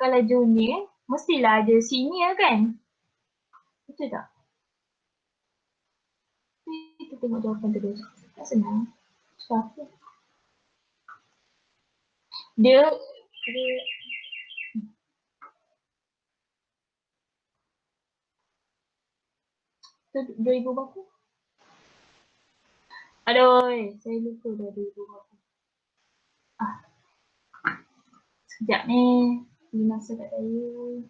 kalau junior, mestilah ada senior kan? Betul tak? Kita tengok jawapan terus. Tak senang. Siapa? Dia tu 2000 berapa? Aduh, saya lupa dah 2000 berapa. Sekejap ni. Beri masa kat saya.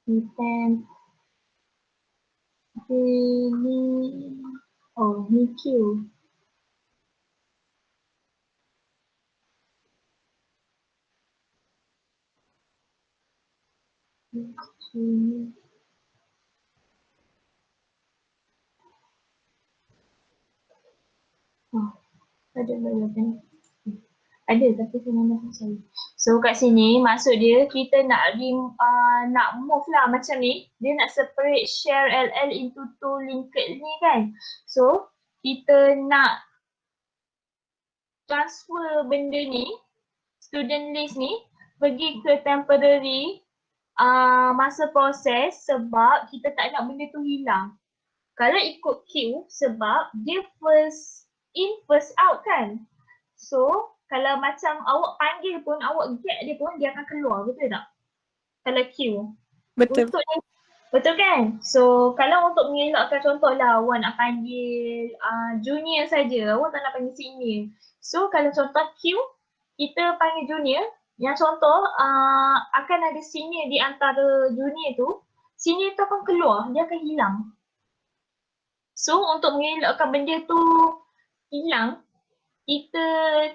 Ni ni. Oh, ni Q. Oh, ada jawapan. Ada tapi saya memang saya. So kat sini maksud dia kita nak nak move lah macam ni. Dia nak separate share LL into two linked ni kan. So kita nak transfer benda ni, student list ni pergi ke temporary masa proses sebab kita tak nak benda tu hilang. Kalau ikut Q sebab dia first in first out kan. So kalau macam awak panggil pun, awak get dia pun dia akan keluar, betul tak? Kalau Q. Betul. Betul kan? So kalau untuk mengelakkan contohlah awak nak panggil junior saja, awak tak nak panggil senior. So kalau contoh Q, kita panggil junior, yang contoh akan ada senior di antara junior tu, senior tu akan keluar, dia akan hilang. So untuk mengelakkan benda tu hilang, kita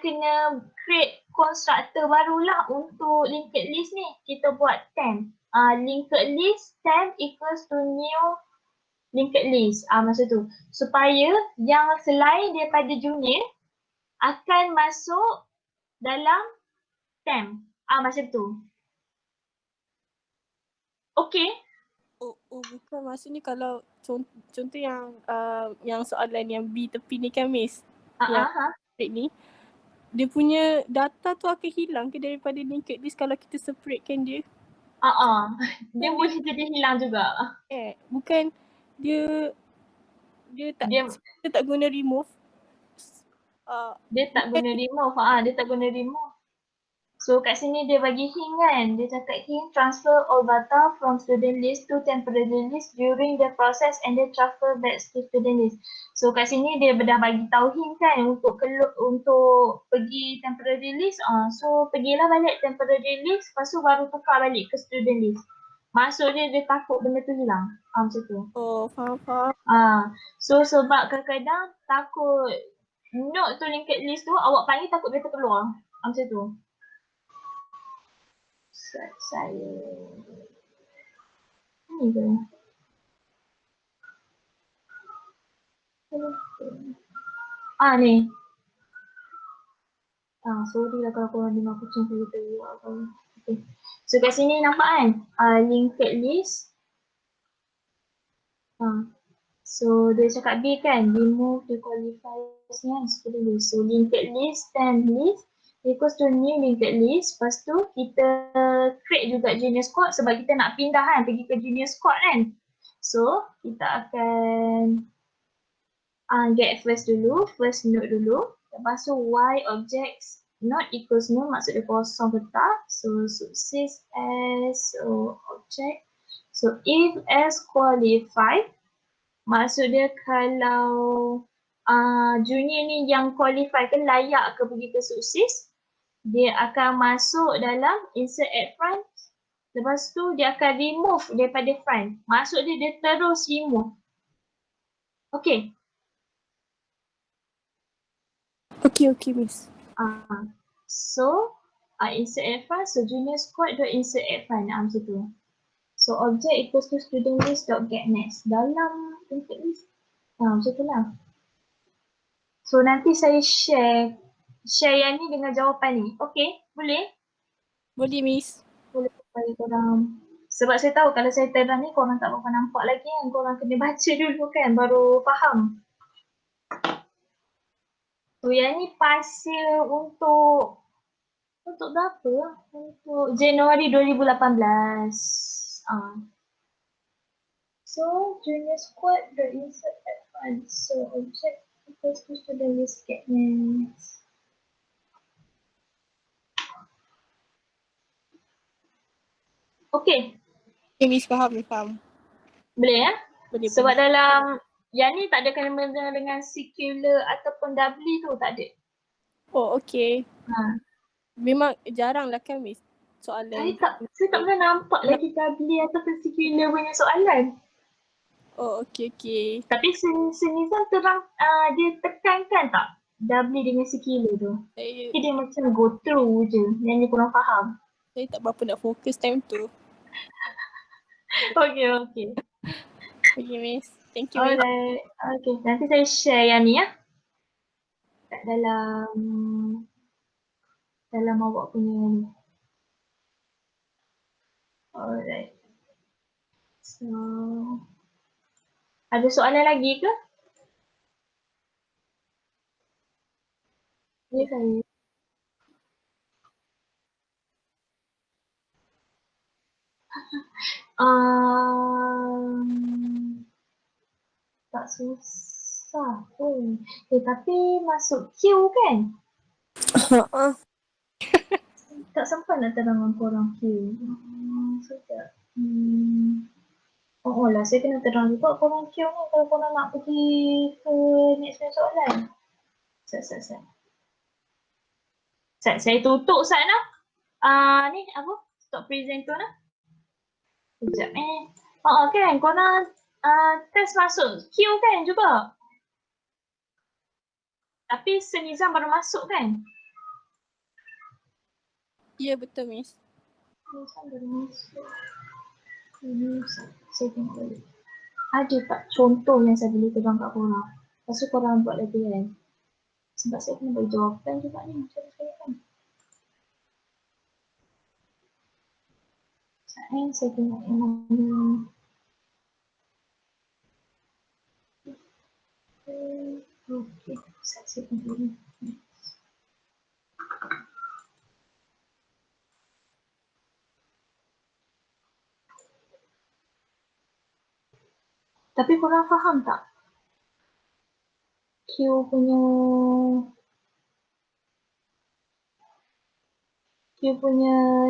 kena create constructor barulah untuk linked list ni. Kita buat temp. Linked list temp equals to new linked list. Masa tu. Supaya yang selain daripada junior akan masuk dalam temp. Macam tu. Okay. Oh bukan, maksudnya kalau contoh yang soalan yang B tepi ni kan Miss. Yang ni dia punya data tu akan hilang ke daripada linked list kalau kita separatekan dia? Dia boleh jadi hilang juga. Bukan dia tak guna remove. Dia tak guna remove. Dia tak guna remove. So kat sini dia bagi hint kan. Dia cakap hint transfer all data from student list to temporary list during the process and then transfer back to student list. So kat sini dia dah bagi tahu hint kan untuk pergi temporary list. So pergilah balik temporary list, lepas tu baru tukar balik ke student list. Maksud dia takut benda tu hilang. Macam tu. Oh, faham. So sebab kadang-kadang takut note tu linked list tu awak panggil takut dia terkeluar. Macam tu. Saya ni ke? Ni. Sorry lah kalau korang dengar kucing saya teriak atau okay. So kat sini nampak kan? Linked list. So dia cakap B kan, remove the qualifiers ni kan, student list. So linked list, temp list equals to new linked list. Lepas tu kita create juga junior squad sebab kita nak pindah kan, pergi ke junior squad kan. So kita akan get first node dulu. Lepas tu y objects not equals no, maksud dia kosong ke tak. So sys as object. So if as qualified, maksud dia kalau junior ni yang qualify kan layak ke pergi ke sukses, dia akan masuk dalam insert at front. Lepas tu dia akan remove daripada front. Maksud dia terus remove. Okay. Okay Miss. So insert at front, so junior squad dot insert at front. Macam tu. So object equals to student list dot get next. Dalam linked list. Macam tu lah. So nanti saya share yang ni dengan jawapan ni. Okay, boleh? Boleh Miss. Boleh supaya korang. Sebab saya tahu kalau saya terang ni korang tak berapa nampak lagi kan. Korang kena baca dulu kan baru faham. So yang ni pasal untuk berapa apa? Untuk Januari 2018. So, junior squad the insert advance. So, object equals to student with statements. Okay. Okay, Miss, faham. Boleh ya? Boleh. Sebab dalam yang ni tak ada kena-mengena dengan secular ataupun doubly tu, tak ada. Oh, okay. Memang jarang lah kan, Miss, soalan. Saya tak pernah nampak lagi doubly ataupun secular punya soalan. Oh, okay. Tapi Senizam terang, dia tekankan tak doubly dengan secular tu. Dia macam go through je, yang dia kurang faham. Saya tak berapa nak fokus time tu. Okay. Okay, Miss. Thank you, Miss. Alright. Okay, nanti saya share yang ni ya. Kat dalam awak punya ni. Alright. So, ada soalan lagi ke? Ya, saya. Tak susah pun. Tapi masuk queue kan? Tak sempat nak terangkan korang queue. Sekejap. Oh lah, saya kena terang juga korang queue ni kalau korang nak pergi ke next soalan. Sat. Saya tutup Sat nak. Ni apa? Stop presenter nak. Sekejap kan, korang test masuk queue kan juga. Tapi Senizam baru masuk kan? Ya, betul, Miss. Senizam baru masuk. Saya tengok balik. Ada tak contoh yang saya boleh pegang kat korang? Lepas tu korang buat lagi kan? Sebab saya kena bagi jawapan juga ni macam saya kan. Saya tengok yang mana. Okay, saya tengok dulu. Tapi korang faham tak? Q punya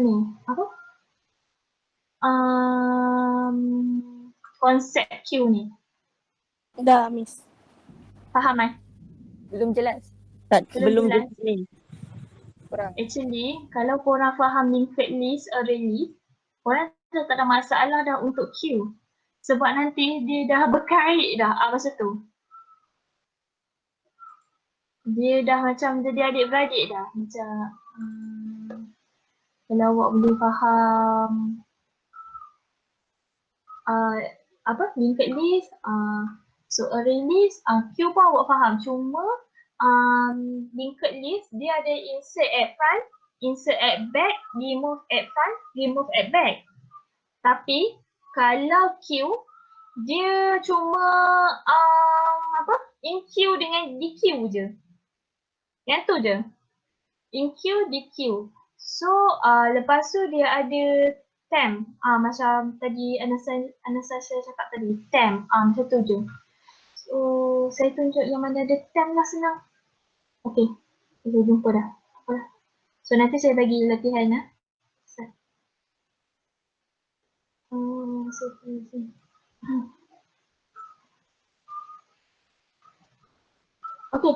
ni, apa? Konsep Q ni. Dah, Miss. Faham Belum jelas. Belum jelas. Ni. Kurang. Actually, kalau korang faham linked list, array list, korang tak ada masalah dah untuk Q. Sebab nanti dia dah berkait dah masa tu. Dia dah macam jadi adik-beradik dah. Macam kalau awak boleh faham linked list, so array list, Q pun awak faham. Cuma linked list dia ada insert at front, insert at back, remove at front, remove at back. Tapi kalau Q dia cuma in Q dengan DQ je. Yang tu je. In Q, DQ. So lepas tu dia ada temp. Macam tadi Anastasia cakap tadi, temp. Macam tu je. So saya tunjuk yang mana ada temp lah senang. Okay. Kita jumpa dah. So nanti saya bagi latihan lah. Okay.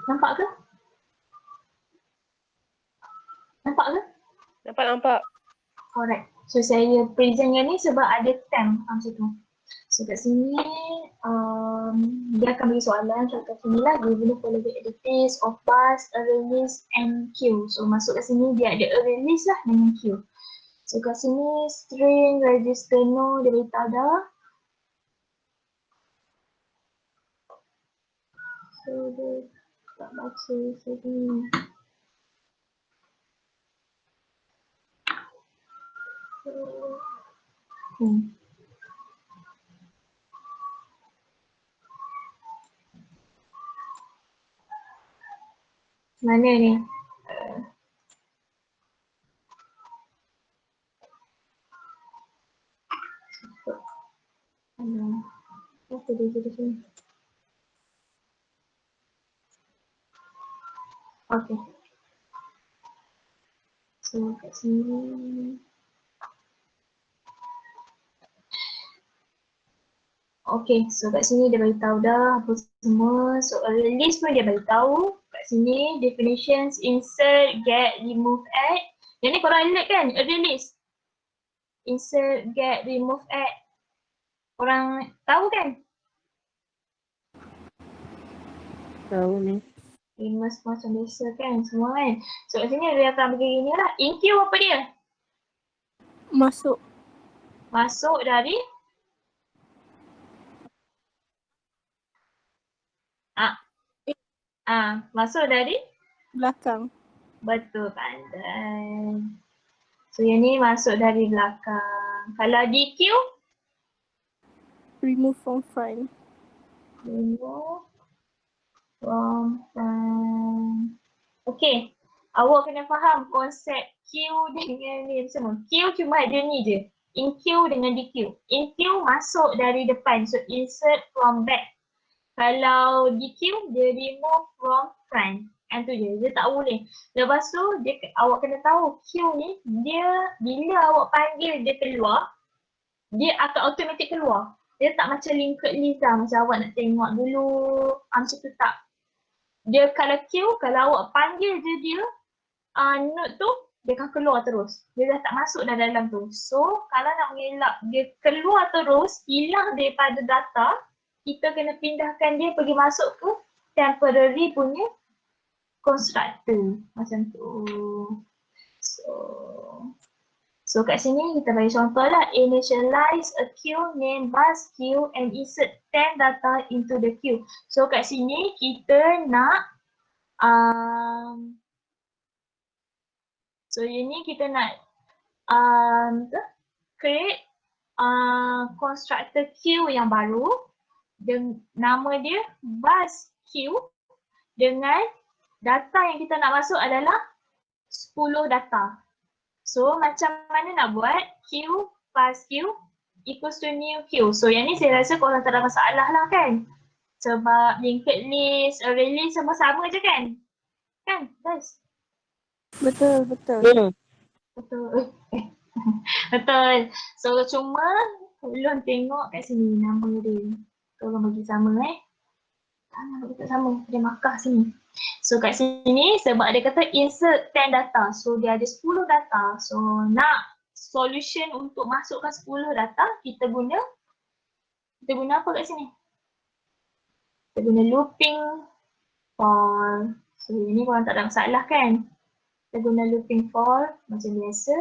Nampak ke? Nampak. Alright. So saya present yang ni sebab ada temp macam tu. So kat sini dia akan bagi soalan contoh sini lah, given the following entities of bus, array list and queue. So masuk kat sini dia ada array list lah dengan queue. So kat sini string, register no, dia beritahu dah. So dia tak baca sini. Mana ni? Apa dia jadi sini? Okay. So kat sini. Okay, so kat sini dia beritahu dah apa semua. So list pun dia beritahu. Kat sini definitions, insert, get, remove, add. Yang ni korang lihat kan, array list. Insert, get, remove, add. Korang tahu kan? Tahu ni. Famous macam biasa kan semua kan. So kat sini dia akan begini lah. In queue apa dia? Masuk Masuk dari masuk dari belakang. betul, pandai. So yang ni masuk dari belakang. Kalau di queue Remove from front. remove from front. Okay, awak kena faham konsep queue dengan ni semua. Queue cuma ada ni je. In queue dengan di queue. In queue masuk dari depan. So insert from back. Kalau di queue dia remove from front. Yang tu je. Dia tak boleh. Lepas tu awak kena tahu queue ni dia bila awak panggil dia keluar, dia akan automatic keluar. Dia tak macam linked list lah. Macam awak nak tengok dulu. Macam tu tak. Dia kalau queue, kalau awak panggil je dia, node tu, dia akan keluar terus. Dia dah tak masuk dah dalam tu. So, kalau nak mengelak dia keluar terus, hilang daripada data, kita kena pindahkan dia pergi masuk ke temporary punya constructor. Macam tu. So kat sini kita bagi contoh lah. Initialize a queue, name bus queue and insert 10 data into the queue. So kat sini kita nak so ini kita nak create constructor queue yang baru. Nama dia bus queue dengan data yang kita nak masuk adalah 10 data. So macam mana nak buat queue plus queue equals to new queue. So yang ni saya rasa korang tak ada masalah lah kan. Sebab linked list, array list semua sama je kan? Kan guys? Betul. Betul. Betul. So cuma belum tengok kat sini nama dia. Tolong bagi sama nama dia tak sama. Dia markah sini. So kat sini sebab dia kata insert 10 data. So dia ada 10 data. So nak solution untuk masukkan 10 data, kita guna apa kat sini? Kita guna looping for. So ini korang tak ada masalah kan? Kita guna looping for macam biasa.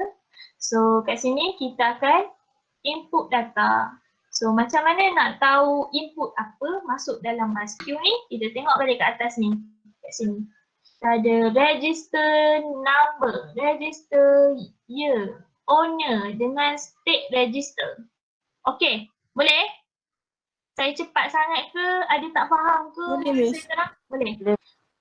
So kat sini kita akan input data. So macam mana nak tahu input apa masuk dalam mass queue ni? Kita tengok balik kat atas ni. Kat sini. Ada register number, register year, owner dengan state register. Okay, boleh? Saya cepat sangat ke? Ada tak faham ke? Boleh, Miss. Boleh?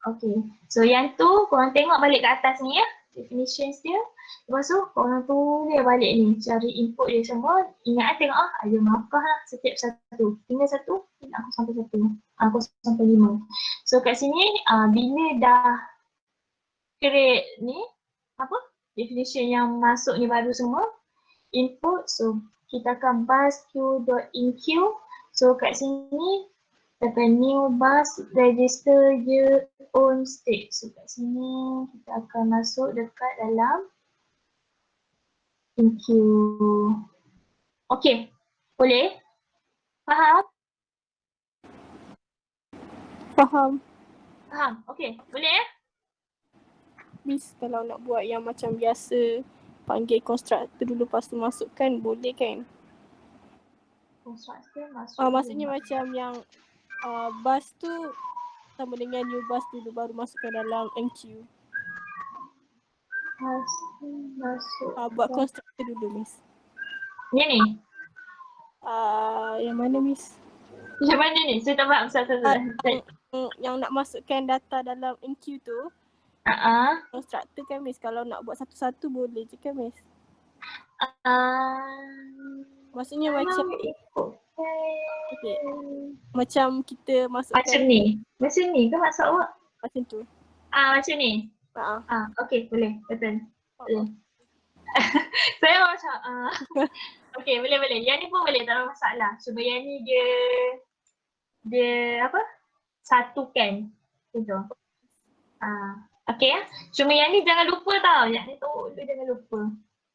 Okay, so yang tu korang tengok balik kat atas ni ya. Definitions dia. Lepas tu korang tulis balik ni. Cari input dia semua. Ingat tengok ada markah lah setiap satu. Tinggal satu, aku sampai satu. Aku sampai 5. So kat sini bila dah create ni definition yang masuk ni baru semua input. So kita akan bus queue.inqueue. So kat sini kita new bus register year own state. So kat sini kita akan masuk dekat dalam inqueue. Okay, boleh? Faham? Faham, okay, boleh ya? Miss, kalau nak buat yang macam biasa, panggil constructor dulu lepas tu masukkan, boleh kan? Constructor masuk. Maksudnya macam yang bus tu sama dengan new bus dulu baru masukkan dalam NQ. Masuk. Buat constructor dulu, Miss. Ni? Yang mana, Miss? Yang mana ni? Saya tak faham satu. Yang nak masukkan data dalam NQ tu, constructor kan, Miss. Kalau nak buat satu-satu boleh je kan, Miss? Maksudnya Memang macam ikut. okay. Macam kita masukkan Macam ni. Macam ni ke maksud awak? macam tu. Macam ni. Okey, boleh. Betul. Boleh. Saya macam okey, boleh. Yang ni pun boleh, tak ada masalah. Cuma yang ni dia apa? Satukan. Gitu. Okey ya. Cuma yang ni jangan lupa tau. Yang ni tu jangan lupa.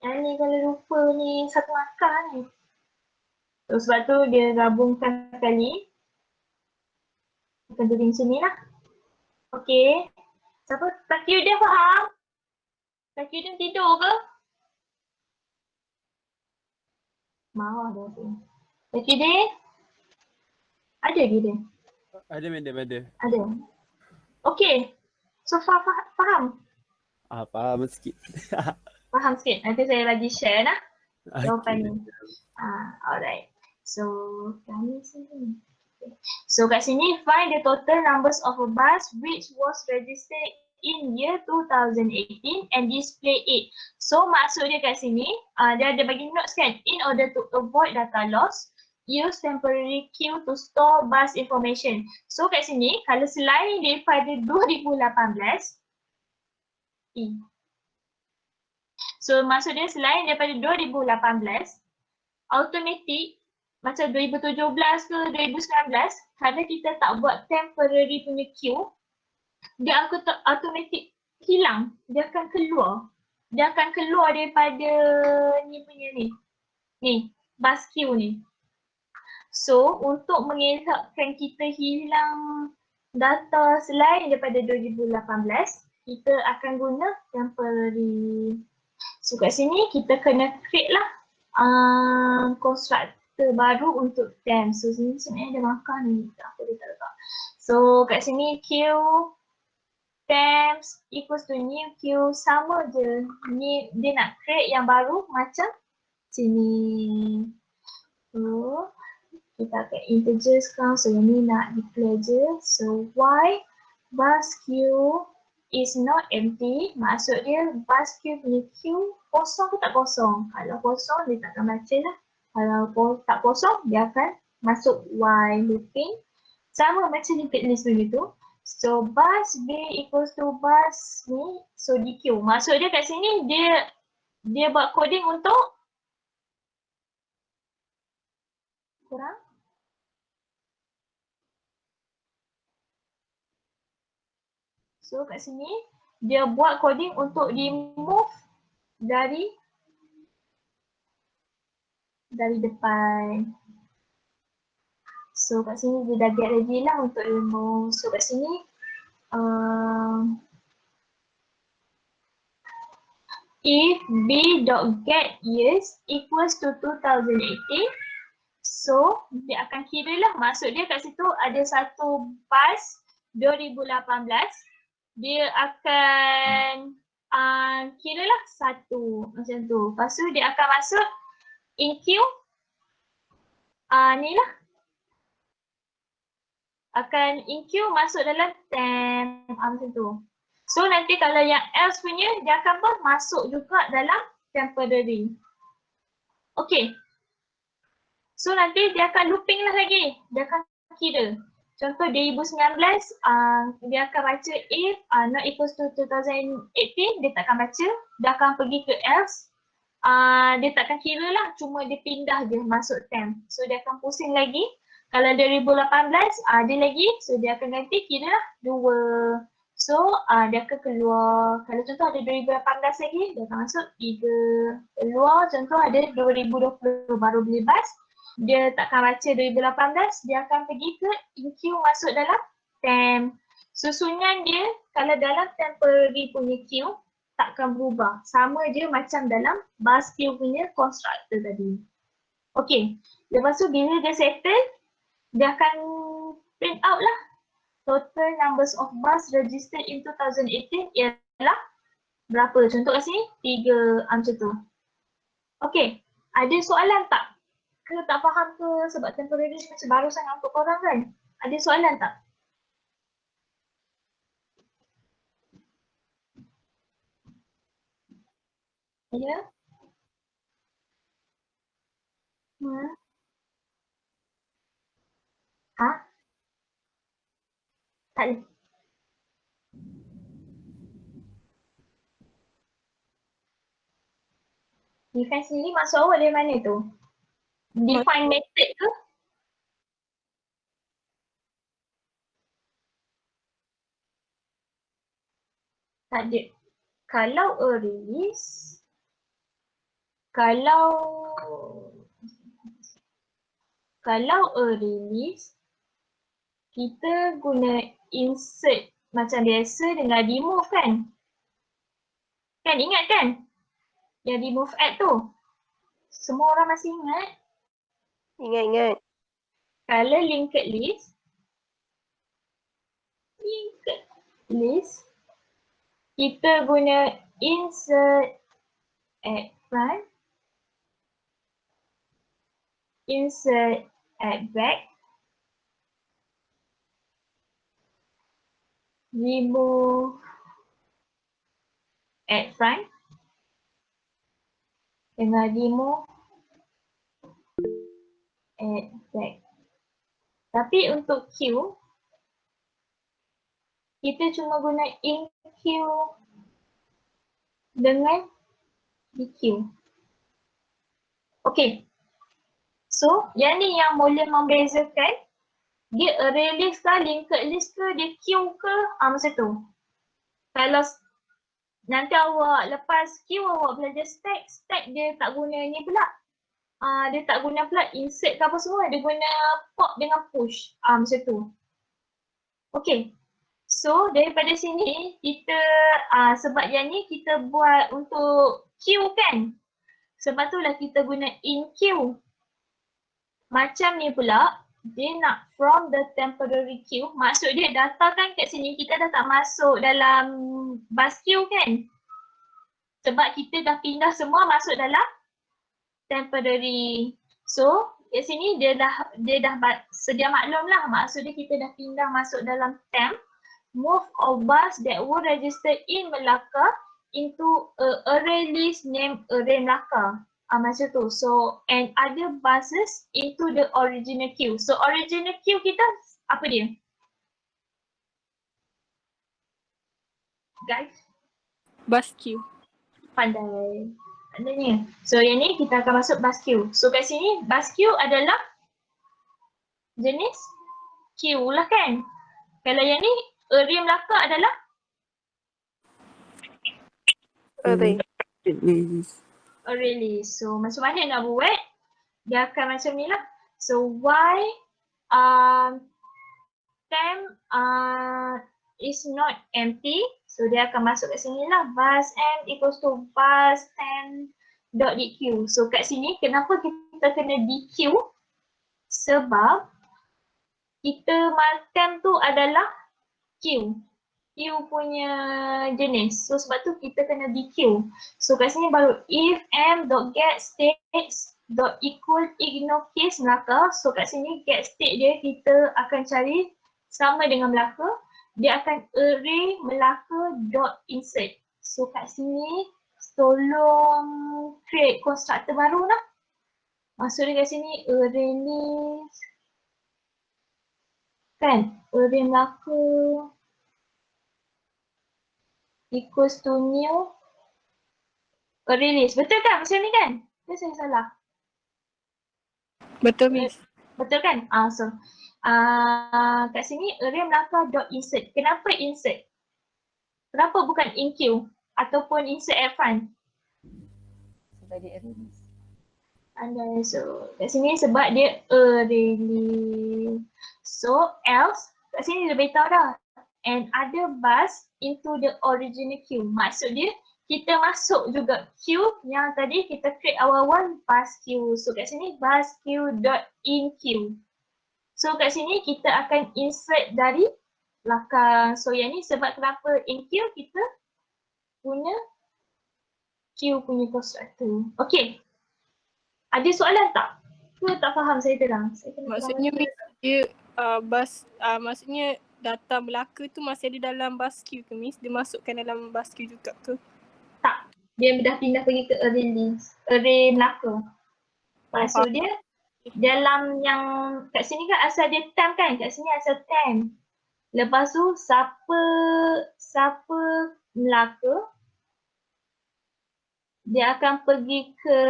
Yang ni kalau lupa ni satu akar ni. So, sebab tu dia gabungkan sekali. Akan jadi macam ni lah. Okey. Siapa? Takyudin faham? Takyudin tidur ke? Marah dia tu. Takyudin? Ada dia? Ada madam, ada. Ada. Okey. So faham? Faham sikit. Faham sikit. Nanti saya lagi share lah. Jawapan Okay. ni. Alright. So, kami sini. Okay. So, kat sini, find the total numbers of a bus which was registered in year 2018 and display it. So, maksud dia kat sini, dia ada bagi notes kan. In order to avoid data loss, use temporary queue to store bus information. So, kat sini, kalau selain daripada 2018, so, maksud dia selain daripada 2018, automatic macam 2017 ke 2019, kalau kita tak buat temporary punya queue, dia akan automatic hilang. Dia akan keluar. Dia akan keluar daripada ni punya ni. Ni, bus queue ni. So, untuk mengelakkan kita hilang data selain daripada 2018, kita akan guna temporary. So kat sini kita kena create lah constructor baru untuk temp. So sini sebenarnya ada markah ni, apa dia tak letak. So kat sini queue temps equals to new queue, sama je. Ni dia nak create yang baru macam sini. So kita akan integer sekarang. So yang ni nak declare je. So y bus queue is not empty. Maksud dia bus queue punya queue kosong ke tak kosong. Kalau kosong dia tak akan baca lah. Kalau tak kosong dia akan masuk while looping. Sama macam linked list begitu. So bus B equals to bus ni. So DQ. Maksud dia kat sini dia buat coding untuk kurang. So kat sini dia buat coding untuk remove dari depan. So kat sini dia dah get ready lah untuk remove. So kat sini if b.get years equals to 2018, so dia akan kira lah. Maksud dia kat situ ada satu bus 2018, dia akan kira lah satu macam tu. Lepas tu dia akan masuk in queue ni lah. Akan in queue masuk dalam temp macam tu. So nanti kalau yang else punya dia akan masuk juga dalam temporary. Okay. So nanti dia akan looping lah lagi. Dia akan kira. Contoh 2019 dia akan baca if not equals to 2018, dia tak akan baca. Dia akan pergi ke else. Dia takkan kira lah, cuma dia pindah je masuk temp. So dia akan pusing lagi. Kalau 2018 dia lagi, so dia akan ganti kira lah 2. So dia akan keluar, kalau contoh ada 2018 lagi, dia akan masuk 3. Keluar contoh ada 2020 baru beli bus, dia takkan baca 2018, dia akan pergi ke in queue masuk dalam temp. Susunan dia kalau dalam temporary punya queue, takkan berubah. Sama je macam dalam bus queue punya constructor tadi. Okay. Lepas tu bila dia settle, dia akan print out lah. Total numbers of bus registered in 2018 ialah berapa? Contoh kat sini, 3 macam tu. Okay. Ada soalan tak? Ke tak faham ke sebab temporary macam baru sangat untuk korang kan? Ada soalan tak? Ya? Tak boleh. Define sendiri maksud awak dari mana tu? Define method ke? Tak ada. Kalau a release, kalau a release, kita guna insert macam biasa dengan remove kan? Kan ingat kan? Yang remove add tu. Semua orang masih ingat? Ingat. Kalau linked list, kita guna insert add front, insert add back, remove add front, dengan remove add back. Tapi untuk queue, kita cuma guna in queue dengan dq. Okay. So, yang ni yang boleh membezakan dia array list ke, linked list ke, dia queue ke, macam tu. Kalau nanti awak lepas queue awak belajar stack dia tak guna ni pula. Dia tak guna pula insert ke apa semua, dia guna pop dengan push. Macam tu. Okay. So, daripada sini kita, sebab yang ni kita buat untuk queue kan. Sebab tu lah kita guna in queue. Macam ni pula, dia nak from the temporary queue. Maksud dia data kan kat sini kita dah tak masuk dalam bus queue kan. Sebab kita dah pindah semua masuk dalam temporary. So, kat sini dia dah sedia maklum lah. Maksud dia kita dah pindah masuk dalam temp. Move all bus that were registered in Melaka into a array list named array Melaka. Macam tu. So, and other buses into the original queue. So, original queue kita apa dia? Guys? Bus queue. Pandai. Pandainya. So, yang ni kita akan masuk bus queue. So, kat sini bus queue adalah jenis queue lah kan? Kalau yang ni array Melaka adalah? Array. Array list. So, macam mana nak buat? Dia akan macam ni lah. So, y temp is not empty. So, dia akan masuk kat sini lah. Bus m equals to bus temp dot dq. So, kat sini kenapa kita kena dq? Sebab kita temp tu adalah q. Q punya jenis. So sebab tu kita kena dq. So kat sini baru if m.get states dot equal ignore case Melaka. So kat sini get state dia kita akan cari sama dengan Melaka. Dia akan array Melaka dot insert. So kat sini tolong create constructor baru lah. Maksud dia kat sini array list. Kan? Array Melaka equals to new array list. Betul kan macam ni kan? Ke saya salah? Betul Miss. Betul kan? So kat sini array Melaka dot insert. Kenapa insert? Kenapa bukan in queue ataupun insert at front? Sebab dia array list. Andai, so kat sini sebab dia array list. So else kat sini dia beritahu dah. And other bus into the original queue. Maksud dia kita masuk juga queue yang tadi kita create awal-awal bus queue. So kat sini bus queue dot in queue. So kat sini kita akan insert dari belakang. So yang ni sebab kenapa in queue kita punya queue punya constructor. Okay. Ada soalan tak? Ke tak faham saya terang? Saya Maksudnya Miss dia maksudnya data Melaka tu masih ada dalam bus queue ke Miss? Dia masukkan dalam bus queue juga ke? Tak. Dia dah pindah pergi ke array list. Array Melaka. Maksud dia dalam yang kat sini kan asal dia temp kan? Kat sini asal temp. Lepas tu siapa Melaka, dia akan pergi ke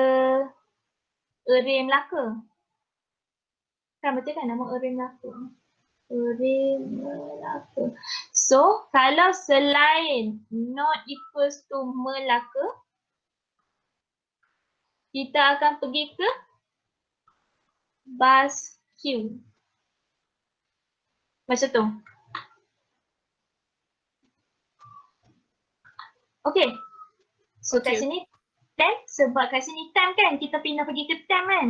array Melaka. Kan betul kan nama array Melaka? Array Melaka. So, kalau selain not equals to Melaka, kita akan pergi ke bus Q. Macam tu. Okay. So kat Okay. sini time, sebab kat sini time kan, kita pindah pergi ke time kan.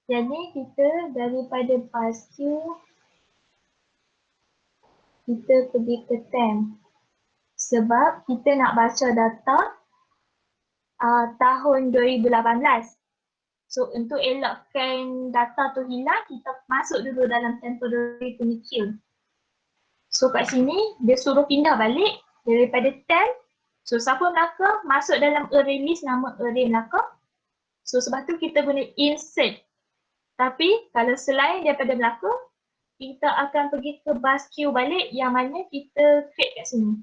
Jadi kita daripada bus Q, kita pergi ke time. Sebab kita nak baca data tahun 2018. So untuk elakkan data tu hilang, kita masuk dulu dalam temporary punya queue. So kat sini dia suruh pindah balik daripada time. So siapa Melaka masuk dalam array list nama array Melaka. So sebab tu kita guna insert. Tapi kalau selain daripada Melaka, kita akan pergi ke bus queue balik yang mana kita create kat sini.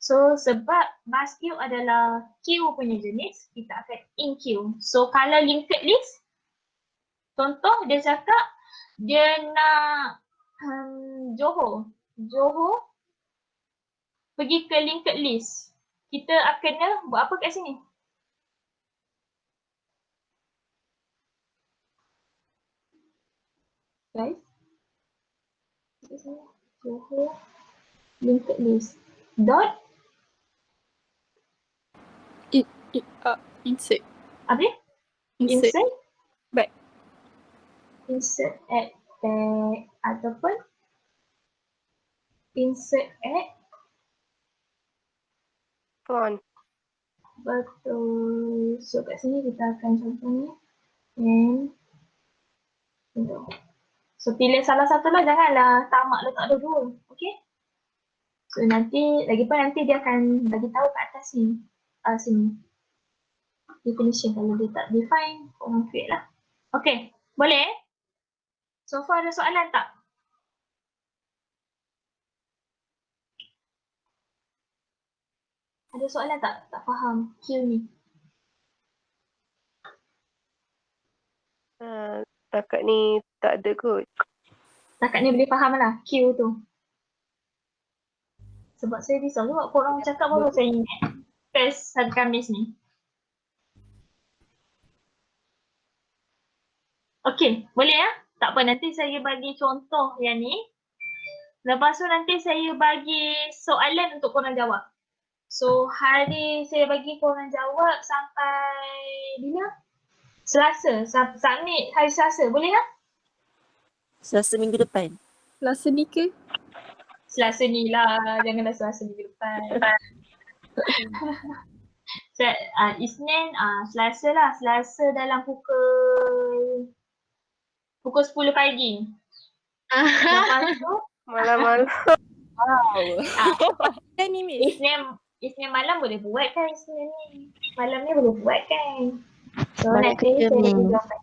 So sebab bus queue adalah queue punya jenis, kita akan in queue. So kalau linked list, contoh dia cakap dia nak Johor pergi ke linked list. Kita akan kena buat apa kat sini? Guys, Johor linked list. Dot Insert. apa? Insert. Insert Back. Insert at back ataupun insert at Font. betul. So kat sini kita akan contohnya and contoh. So pilih salah satu lah, janganlah tamak letak dua-dua. Okay? So nanti, lagipun nanti dia akan bagi tahu kat atas ni. Sini. Definition, kalau dia tak define, korang create lah. Okay, boleh? So far ada soalan tak? Ada soalan tak? Tak faham Q ni. Takat ni tak ada kot. Takat ni boleh faham lah Q tu. Sebab saya risau juga korang cakap baru saya ingat. Test hari Khamis ni. Okay, boleh ya? Tak apa, nanti saya bagi contoh yang ni. Lepas tu nanti saya bagi soalan untuk korang jawab. So hari saya bagi korang jawab sampai bila? Selasa, submit hari Selasa, boleh tak? Selasa minggu depan. Selasa ni ke? Selasa ni lah, janganlah Selasa minggu depan. Isnin, Selasa lah, Selasa dalam pukul 10 pagi. Lepas tu, Malam-malam. Kan ni Miss? Isnin malam boleh buat kan Isnin ni. Malam ni boleh buat kan. So Banyak nanti kerja saya ni. bagi jawapan.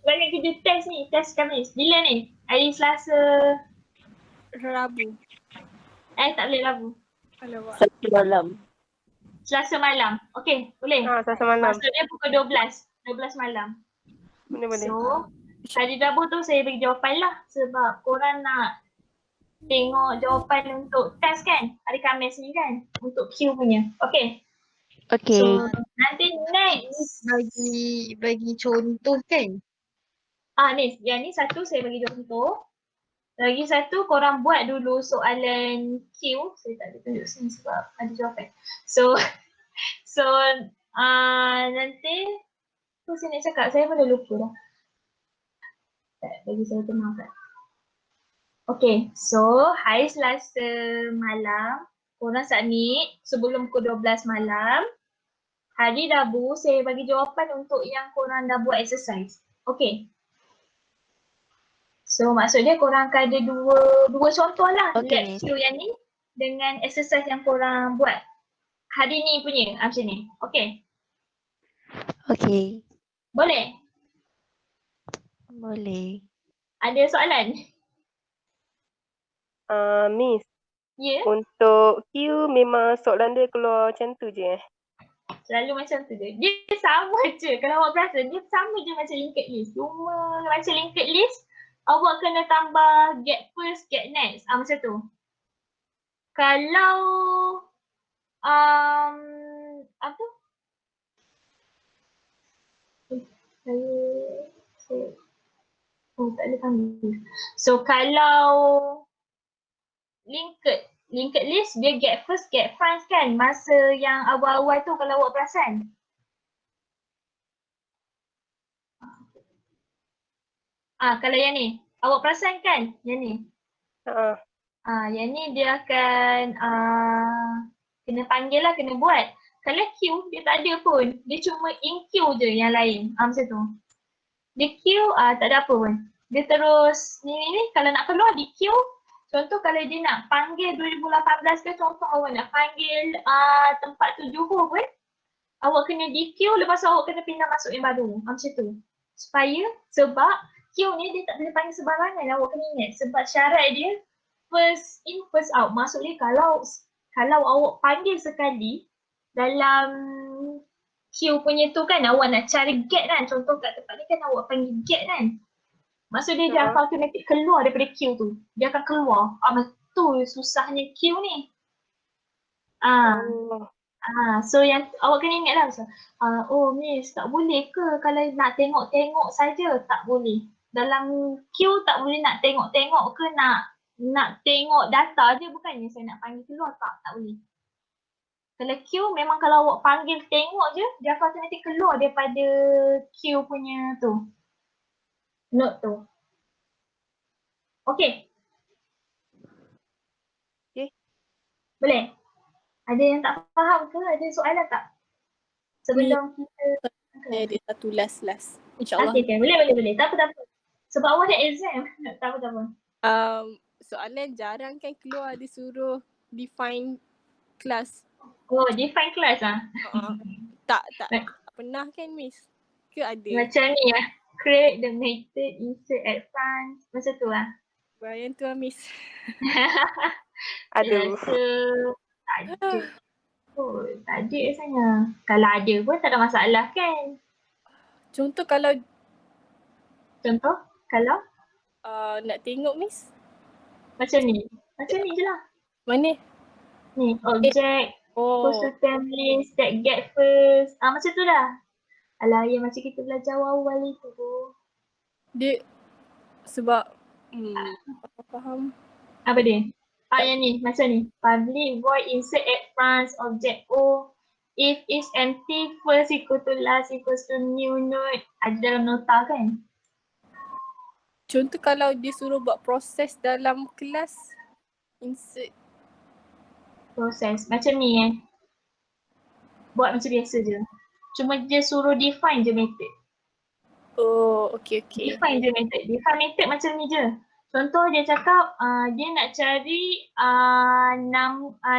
Banyak kerja test ni, test Khamis. Bila ni? Hari Selasa. Rabu. Tak boleh Rabu. Alamak. Satu malam. Selasa malam. Okey, boleh. Selasa malam. Maksudnya pukul 12. 12 malam. Boleh. So, hari Rabu tu saya bagi jawapan lah. Sebab korang nak tengok jawapan untuk test kan? Hari Khamis ni kan? Untuk Q punya. Okey. Okey. So, nanti next. Bagi contoh kan? Ni. Yang ni satu saya bagi contoh. Lagi satu korang buat dulu soalan Q. Saya tak ada tunjuk sini sebab ada jawapan. So nanti tu saya nak cakap, saya pun dah lupa dah. Bagi saya tenang kan. Okay, so hari Selasa malam korang submit sebelum pukul 12 malam. Hari Rabu saya bagi jawapan untuk yang korang dah buat exercise. Okay. So maksudnya korang akan ada dua contoh lah, Okay. lab Q yang ni dengan exercise yang korang buat hari ni punya macam ni. Okay. Okey. Boleh? Boleh. Ada soalan? Miss, Ya, untuk Q memang soalan dia keluar macam tu je selalu macam tu je. Dia sama je. Kalau awak perasan, dia sama je macam linked list. Cuma macam linked list, awak kena tambah get first, get next. Macam tu. Kalau apa? Saya tak boleh panggil. So kalau linked list dia get first get front kan masa yang awal-awal tu kalau awak perasan. Kalau yang ni awak perasan kan yang ni. Yang ni dia akan kena panggil lah, kena buat. Kalau queue dia tak ada pun, dia cuma in queue je yang lain. Macam tu. Dia queue tak ada apa pun. Dia terus ni kalau nak keluar di queue. Contoh kalau dia nak panggil 2018 ke, contoh awak nak panggil tempat tu Johor pun, awak kena di queue, lepas tu awak kena pindah masuk yang baru. Macam tu. Sebab queue ni dia tak boleh panggil sebarangan, awak kena ingat. Sebab syarat dia first in first out. Maksudnya kalau awak panggil sekali dalam queue punya tu kan, awak nak cari gate kan, contoh kat tempat ni kan awak panggil gate kan. Maksudnya dia akan automatic keluar daripada queue tu. Dia akan keluar. Betul susahnya queue ni. So yang awak kena ingat lah macam, oh miss tak boleh ke kalau nak tengok-tengok saja? Tak boleh. Dalam queue tak boleh nak tengok-tengok ke nak tengok data je, bukannya saya nak panggil keluar, tak boleh. Kalau queue memang kalau awak panggil tengok je, dia akan automatic keluar daripada queue punya tu. Note tu. Okay. Boleh? Ada yang tak faham ke? Ada soalan tak? Sebelum kita... Ada satu last. InsyaAllah. Okay. Boleh. Tak apa. Sebab awak ada exam. Tak apa. Soalan jarang kan keluar dia suruh define class. Oh, define class Tak pernah kan Miss? Ke ada? Macam ni create the method, insert at front. Macam tu Yang tu Miss. Aduh. Rasa tak ada. Tak ada rasanya. Kalau ada pun tak ada masalah kan? Contoh kalau nak tengok Miss? Macam ni je lah. Mana? Ni, object, post to template, that get first. Macam tu dah. Alah, yang macam kita belajar awal itu tu. Dia sebab faham. Apa dia? Yang ni, macam ni. Public void insert at front object O. If is empty, first equal to last equals to new node. Ada dalam nota kan? Contoh kalau dia suruh buat proses dalam kelas, insert. Proses. Macam ni buat macam biasa je. Cuma dia suruh define je method. Oh, okay. Define je method. Define method macam ni je. Contoh dia cakap dia nak cari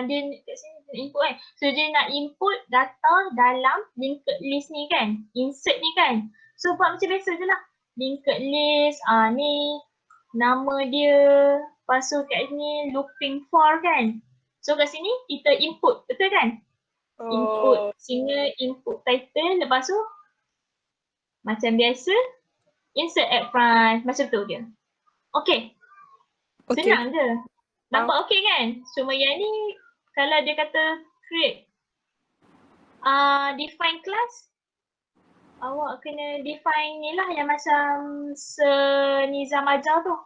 dia kat sini input kan. So dia nak input data dalam linked list ni kan. Insert ni kan. So buat macam biasa je lah. Linked list, ni nama dia. Lepas tu kat sini looping for kan. So kat sini kita input, betul kan? Input single input title, lepas tu macam biasa insert at front, macam tu je. Okay. Senang je. Nampak okay kan? Cuma yang ni kalau dia kata create define class, awak kena define ni lah yang macam Nizam ajar tu.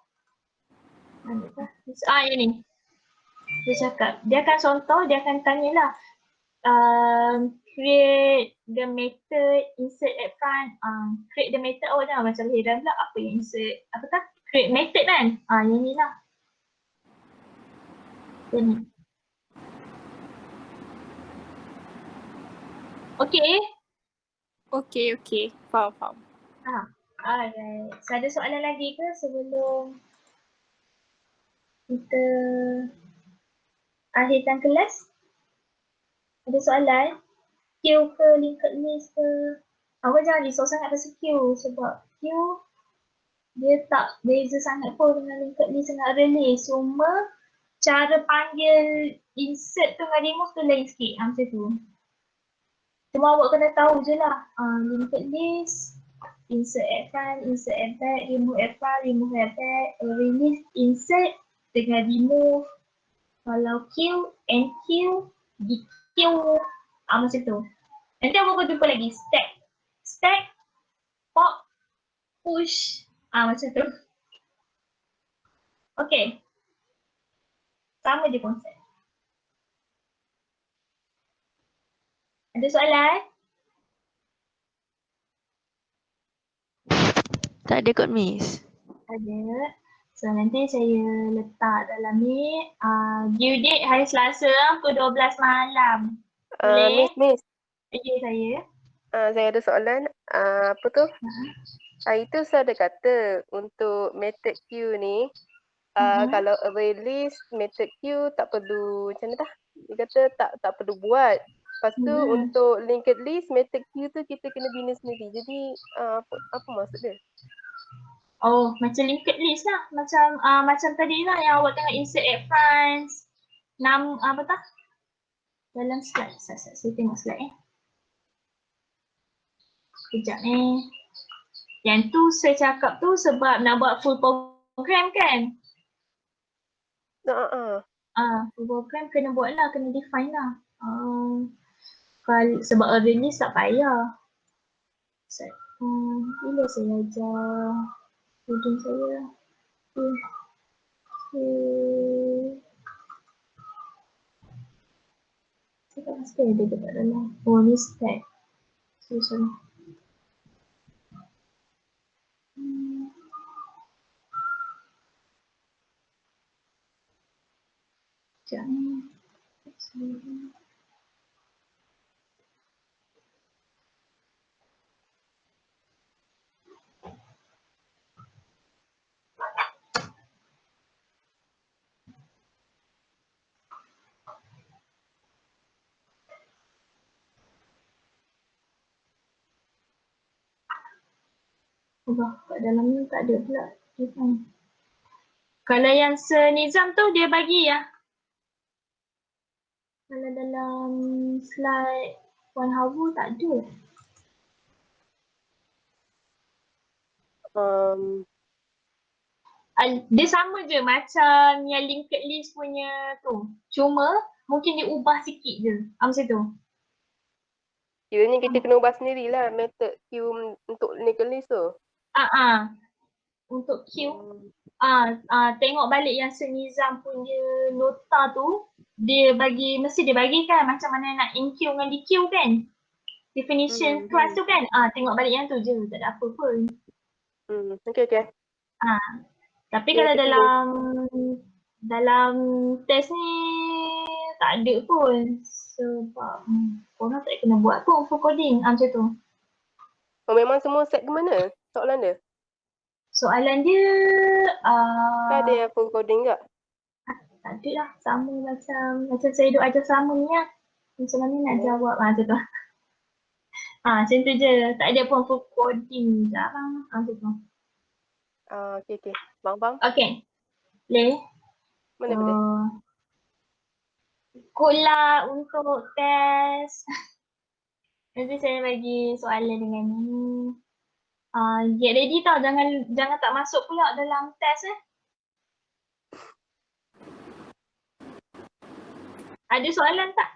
Yang ni. Dia cakap, dia akan contoh, dia akan tanyalah create the method, insert at front, create the method, awak jangan macam heran pula apa yang insert, create method kan, yang ni lah. Ini. Okay. Faham. Alright. So ada soalan lagi ke sebelum kita akhirkan kelas? Ada soalan? Queue ke, linked list ke? Awak jangan risau sangat pasal queue sebab queue Dia tak beza sangat pun dengan linked list dengan release. Cuma cara panggil insert tu dengan remove tu lain sikit. Macam tu. Cuma awak kena tahu je lah. Linked list, insert add file, insert add back, remove add file, remove add back, release, insert dengan remove. Kalau queue, end queue, DQ. Macam tu. Nanti awak akan jumpa lagi. Stack, pop, push. Macam tu. Okay. Sama je konsep. Ada soalan? Tak ada kot Miss. Ada. So nanti saya letak dalam ni. Due date hari Selasa pukul 12 malam. Boleh? Miss. Okay saya. Saya ada soalan. Apa tu? Hari tu saya ada kata untuk method queue ni, kalau array list, method queue tak perlu, macam mana dah? Dia kata tak perlu buat. Lepas tu untuk linked list, method queue tu kita kena bina sendiri. Jadi apa maksud dia? Oh, macam linked list lah. Macam tadi lah yang awak tengah insert add files. Apa tak? Dalam slide. Saya tengok slide Sekejap Yang tu saya cakap tu sebab nak buat full program kan? Full program kena buat lah, kena define lah. Sebab array list tak payah. Bila saya ajar student saya. Saya tak pasti ada dekat dalam. Oh ni stack. Sorry. Sekejap kat dalam ni tak ada pula. Kalau yang senizam tu dia bagi ya. Kalau dalam slide Puan Hawu tak ada. Dia sama je macam yang linked list punya tu. Cuma mungkin dia ubah sikit je. Macam tu. Kiranya kita kena ubah sendirilah method queue untuk linked list tu. Untuk queue. Tengok balik yang senizam punya nota tu. Mesti dia bagi kan macam mana nak in queue dengan di queue kan. Definition class tu kan. Tengok balik yang tu je. Tak ada apa pun. Okay. Tapi kalau dalam test ni tak ada pun. Sebab korang tak kena buat pun full coding. Macam tu. Memang semua set ke mana soalan dia? Soalan dia Ada yang full coding tak? tak ada lah. Sama macam saya duk ajar sama ni lah. Macam mana nak jawab macam tu. Macam tu je. Tak ada pun full coding. Jarang. Macam tu. Okay. Bang. Okay. Boleh? Mana boleh? Ikut lah untuk test. Nanti saya bagi soalan dengan ni. Get ready tau. Jangan tak masuk pula dalam test Ada soalan tak?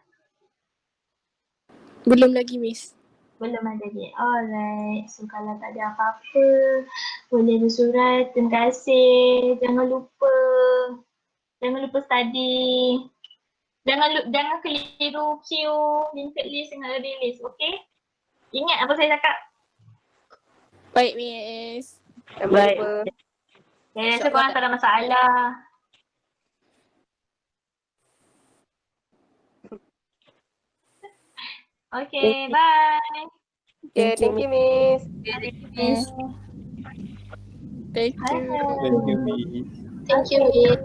Belum lagi Miss. Belum ada lagi. Alright. So kalau tak ada apa-apa, boleh bersurat. Terima kasih. Jangan lupa study. Jangan keliru queue, linked list dengan array list. Okay? Ingat apa saya cakap? Baik Miss. Baik. Rasa korang tak ada masalah. Okay, bye. Okay, thank you, Miss. Thank you. Thank you, Miss. Thank you, Miss.